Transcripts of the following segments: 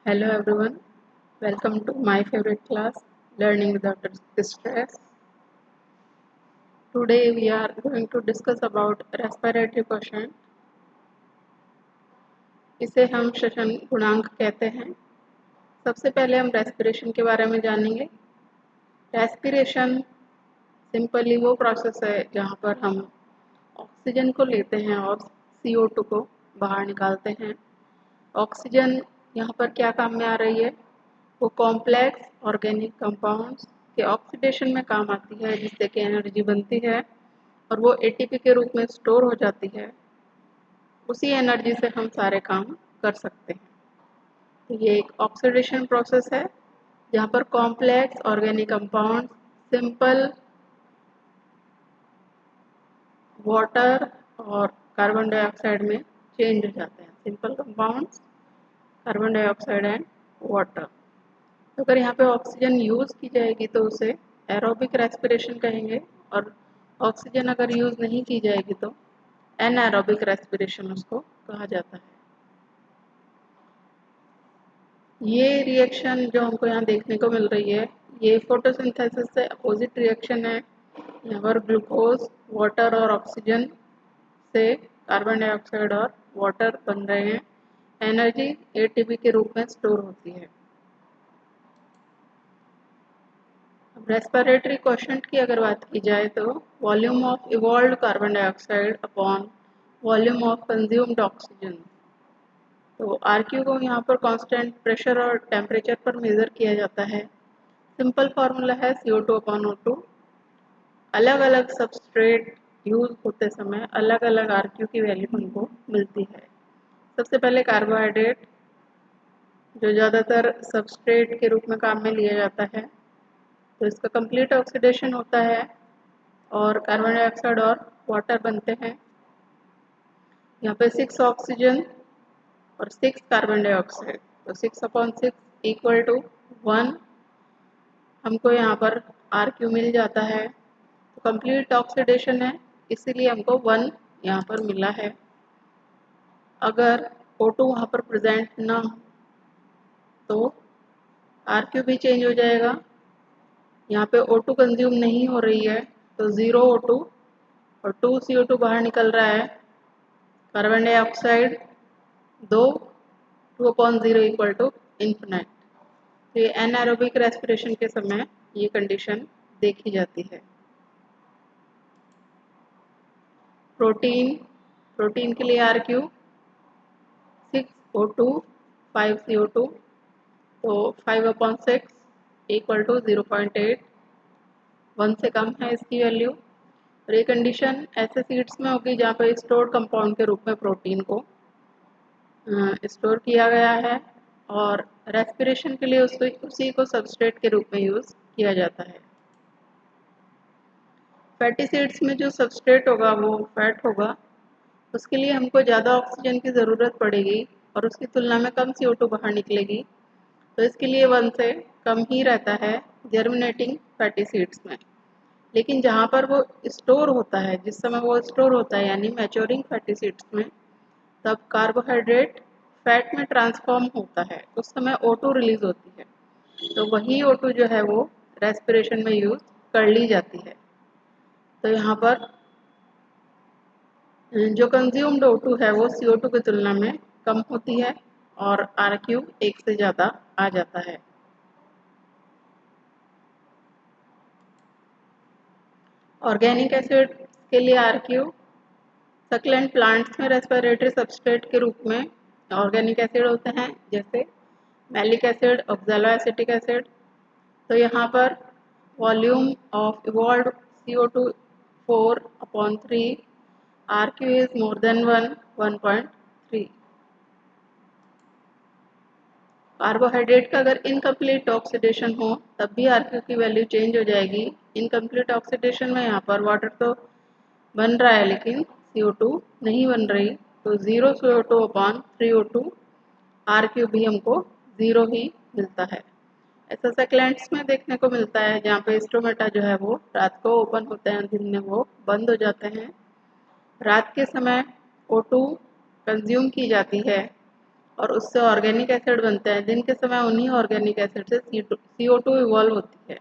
Hello everyone, welcome to my favorite class, Learning Without Stress. Today we are going to discuss about respiratory quotient. इसे हम श्वसन गुणांक कहते हैं। सबसे पहले हम रेस्पिरेशन के बारे में जानेंगे। रेस्पिरेशन सिंपली वो प्रोसेस है जहाँ पर हम ऑक्सीजन को लेते हैं और CO2 को बाहर निकालते हैं। ऑक्सीजन यहाँ पर क्या काम में आ रही है? वो कॉम्प्लेक्स ऑर्गेनिक कंपाउंड्स के ऑक्सीडेशन में काम आती है, जिससे कि एनर्जी बनती है और वो ATP के रूप में स्टोर हो जाती है। उसी एनर्जी से हम सारे काम कर सकते हैं। तो ये एक ऑक्सीडेशन प्रोसेस है जहाँ पर complex organic compound simple water और कार्बन डाइऑक्साइड में चेंज हो जाते हैं। Simple compounds, carbon dioxide and water. तो अगर यहाँ पे ऑक्सीजन यूज़ की जाएगी तो उसे एरोबिक रेस्पिरेशन कहेंगे, और ऑक्सीजन अगर यूज़ नहीं की जाएगी तो एनारोबिक रेस्पिरेशन उसको कहा जाता है। ये रिएक्शन जो हमको यहाँ देखने को मिल रही है, ये फोटोसिंथेसिस से अपोजिट रिएक्शन है। यहाँ पर ग्लूकोज, वाटर और ऑक्सीजन से कार्बन डाइऑक्साइड और वाटर बन रहे हैं। एनर्जी ATP के रूप में स्टोर होती है। रेस्पिरेटरी क्वोशिएंट की अगर बात की जाए तो volume of evolved carbon dioxide upon volume of consumed oxygen. तो RQ को यहाँ पर कांस्टेंट प्रेशर और टेम्परेचर पर मेज़र किया जाता है। सिंपल फार्मूला है CO2 अपॉन O2। अलग अलग सबस्ट्रेट यूज होते समय अलग अलग RQ की वैल्यू हमको मिलती है। सबसे पहले कार्बोहाइड्रेट, जो ज़्यादातर सबस्ट्रेट के रूप में काम में लिया जाता है, तो इसका कंप्लीट ऑक्सीडेशन होता है और कार्बन डाइऑक्साइड और वाटर बनते हैं। यहाँ पे 6 ऑक्सीजन और 6 कार्बन डाइऑक्साइड, तो 6/6 इक्वल टू 1 हमको यहाँ पर RQ मिल जाता है। तो कंप्लीट ऑक्सीडेशन है, इसीलिए हमको 1 यहाँ पर मिला है। अगर O2 वहाँ पर प्रेजेंट ना हो तो RQ भी चेंज हो जाएगा। यहाँ पे O2 कंज्यूम नहीं हो रही है तो 0 O2 और 2 CO2 बाहर निकल रहा है। Carbon dioxide 2/0 equal to infinite. तो ये एनारोबिक रेस्पिरेशन के समय ये कंडीशन देखी जाती है। प्रोटीन के लिए RQ 6O2 5 CO2, तो 5/6 इक्वल टू 0.8, 1 से कम है इसकी वैल्यू। और ये कंडीशन ऐसे सीड्स में होगी जहाँ पर स्टोर्ड कंपाउंड के रूप में प्रोटीन को स्टोर किया गया है और रेस्पिरेशन के लिए उसी को सबस्ट्रेट के रूप में यूज़ किया जाता है। फैटी सीड्स में जो सबस्ट्रेट होगा वो फैट होगा, उसके लिए हमको ज़्यादा ऑक्सीजन की ज़रूरत पड़ेगी और उसकी तुलना में कम CO2 बाहर निकलेगी, तो इसके लिए 1 से कम ही रहता है जर्मिनेटिंग फैटी सीड्स में। लेकिन जहाँ पर वो स्टोर होता है, जिस समय वो स्टोर होता है यानी मैच्योरिंग फैटी सीड्स में, तब कार्बोहाइड्रेट फैट में ट्रांसफॉर्म होता है, उस समय O2 रिलीज होती है। तो वही O2 जो है वो रेस्पिरेशन में यूज कर ली जाती है। तो यहाँ पर जो कंज्यूम्ड O2 है वो CO2 की तुलना में कम होती है और RQ 1 से ज़्यादा आ जाता है। ऑर्गेनिक एसिड के लिए RQ सक्लेंट प्लांट्स में रेस्पिरेटरी सबस्ट्रेट के रूप में ऑर्गेनिक एसिड होते हैं, जैसे मैलिक एसिड, ऑक्सैलोएसिटिक एसिड। तो यहाँ पर volume of evolved CO2 4/3, RQ is more than 1/3। Carbohydrate का अगर इनकम्प्लीट ऑक्सीडेशन हो तब भी RQ की वैल्यू चेंज हो जाएगी। इनकम्प्लीट ऑक्सीडेशन में यहाँ पर वाटर तो बन रहा है लेकिन CO2 नहीं बन रही, तो 0 CO2/3O2, RQ भी हमको 0 ही मिलता है। ऐसा सेक्लेंट्स में देखने को मिलता है जहाँ पे स्टोमेटा जो है वो रात को ओपन होते हैं, दिन में वो बंद हो जाते हैं। रात के समय O2 कंज्यूम की जाती है और उससे ऑर्गेनिक एसिड बनते हैं। दिन के समय उन्हीं ऑर्गेनिक एसिड से CO2 इवॉल्व होती है,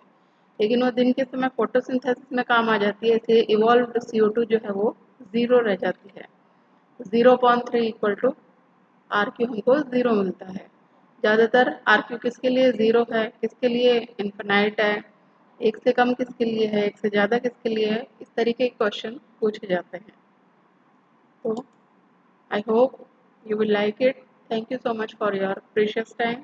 लेकिन वो दिन के समय फोटोसिंथेसिस में काम आ जाती है, इसलिए इवॉल्व CO2 जो है वो ज़ीरो रह जाती है। 0.3 इक्वल टू RQ हमको ज़ीरो मिलता है। ज़्यादातर RQ किसके लिए ज़ीरो है, किसके लिए इन्फिनाइट है, एक से कम किसके लिए है, एक से ज़्यादा किसके लिए है, इस तरीके के क्वेश्चन पूछे जाते हैं। So I hope you will like it. Thank you so much for your precious time.